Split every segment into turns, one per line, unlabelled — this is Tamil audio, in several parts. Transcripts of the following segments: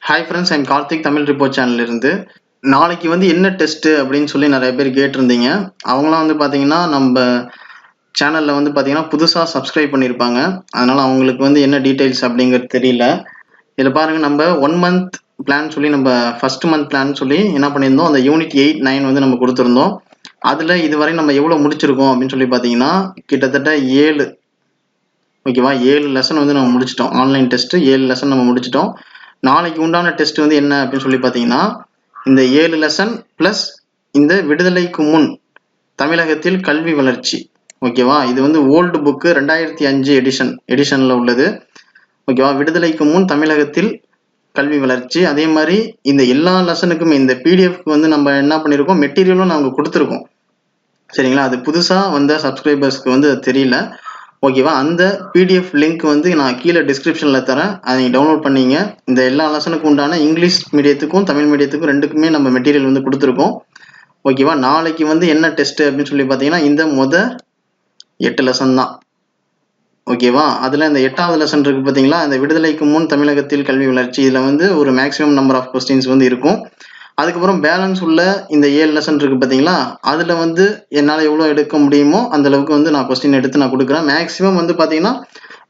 Hi friends, I'm Karthik, Tamil report சேனல்ல இருந்து. நாளைக்கு வந்து என்ன டெஸ்ட் அப்படின்னு சொல்லி நிறைய பேர் கேட்டிருந்தீங்க. அவங்களாம் வந்து பார்த்தீங்கன்னா நம்ம சேனல்ல வந்து பார்த்தீங்கன்னா புதுசாக சப்ஸ்கிரைப் பண்ணியிருப்பாங்க. அதனால அவங்களுக்கு வந்து என்ன டீட்டெயில்ஸ் அப்படிங்கிறது தெரியல. இதில் பாருங்க, நம்ம 1 மந்த் பிளான் சொல்லி நம்ம ஃபர்ஸ்ட் மந்த் பிளான் சொல்லி என்ன பண்ணியிருந்தோம், அந்த யூனிட் 8, 9 வந்து நம்ம கொடுத்துருந்தோம். அதில் இதுவரை நம்ம எவ்வளோ முடிச்சிருக்கோம் அப்படின்னு சொல்லி பார்த்தீங்கன்னா கிட்டத்தட்ட 7 ஓகேவா 7 லெசன் வந்து நம்ம முடிச்சிட்டோம். ஆன்லைன் டெஸ்ட் 7 லெசன் நம்ம முடிச்சிட்டோம். நாளைக்கு உண்டான டெஸ்ட் வந்து என்ன அப்படின்னு சொல்லி பார்த்தீங்கன்னா இந்த 7 லெசன் பிளஸ் இந்த விடுதலைக்கு முன் தமிழகத்தில் கல்வி வளர்ச்சி. ஓகேவா, இது வந்து ஓல்டு புக்கு 2005 எடிஷன்ல உள்ளது. ஓகேவா, விடுதலைக்கு முன் தமிழகத்தில் கல்வி வளர்ச்சி. அதே மாதிரி இந்த எல்லா லெசனுக்குமே இந்த பிடிஎஃப்க்கு வந்து நம்ம என்ன பண்ணியிருக்கோம், மெட்டீரியலும் நாங்கள் கொடுத்துருக்கோம். சரிங்களா, அது புதுசாக வந்த சப்ஸ்கிரைபர்ஸ்க்கு வந்து தெரியல. ஓகேவா, அந்த பிடிஎஃப் லிங்க் வந்து நான் கீழே டிஸ்கிரிப்ஷனில் தரேன். அதை நீங்கள் டவுன்லோட் பண்ணிங்க. இந்த எல்லா லெசனுக்கும் உண்டான இங்கிலீஷ் மீடியத்துக்கும் தமிழ் மீடியத்துக்கும் ரெண்டுக்குமே நம்ம மெட்டீரியல் வந்து கொடுத்துருக்கோம். ஓகேவா, நாளைக்கு வந்து என்ன டெஸ்ட் அப்படின்னு சொல்லி பார்த்தீங்கன்னா இந்த 8 லெசன் தான். ஓகேவா, அதில் இந்த 8வது லெசன் இருக்கு பார்த்தீங்களா, இந்த விடுதலைக்கு முன் தமிழகத்தில் கல்வி வளர்ச்சி. இதில் வந்து ஒரு மேக்ஸிமம் நம்பர் ஆஃப் கொஸ்டின்ஸ் வந்து இருக்கும். அதுக்கப்புறம் பேலன்ஸ் உள்ள இந்த 7 லெசன் இருக்கு பார்த்தீங்களா, அதில் வந்து என்னால் எவ்வளோ எடுக்க முடியுமோ அந்த அளவுக்கு வந்து நான் கொஸ்டின் எடுத்து நான் கொடுக்குறேன். மேக்ஸிமம் வந்து பார்த்தீங்கன்னா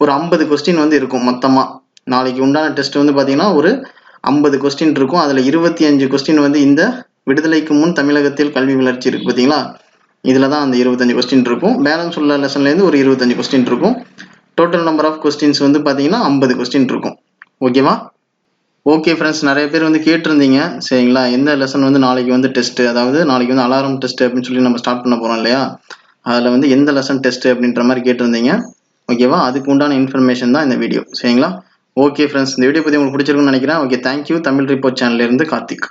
ஒரு 50 கொஸ்டின் வந்து இருக்கும் மொத்தமாக. நாளைக்கு உண்டான டெஸ்ட் வந்து பார்த்தீங்கன்னா ஒரு 50 கொஸ்டின் இருக்கும். அதில் 25 கொஸ்டின் வந்து இந்த விடுதலைக்கு முன் தமிழகத்தில் கல்வி வளர்ச்சி இருக்கு பார்த்தீங்களா, இதில் தான் அந்த 25 கொஸ்டின் இருக்கும். பேலன்ஸ் உள்ள லெசன்லேருந்து ஒரு 25 கொஸ்டின் இருக்கும். டோட்டல் நம்பர் ஆஃப் கொஸ்டின்ஸ் வந்து பார்த்தீங்கன்னா 50 கொஸ்டின் இருக்கும். ஓகேவா, ஓகே ஃப்ரெண்ட்ஸ், நிறைய பேர் வந்து கேட்டிருந்தீங்க. சரிங்களா, எந்த லெசன் வந்து நாளைக்கு வந்து டெஸ்ட், அதாவது நாளைக்கு வந்து அலாரம் டெஸ்ட் அப்படின்னு சொல்லி நம்ம ஸ்டார்ட் பண்ண போகிறோம் இல்லையா, அதில் வந்து எந்த லெசன் டெஸ்ட் அப்படின்ற மாதிரி கேட்டிருந்தீங்க. ஓகேவா, அதுக்கு உண்டான இன்ஃபர்மேஷன் தான் இந்த வீடியோ. சரிங்களா, ஓகே ஃப்ரெண்ட்ஸ், இந்த வீடியோ பற்றி உங்களுக்கு பிடிச்சிருக்குன்னு நினைக்கிறேன். Okay, thank you. தமிழ் ரிப்போர்ட் சேனல்ல இருந்து கார்த்திக்.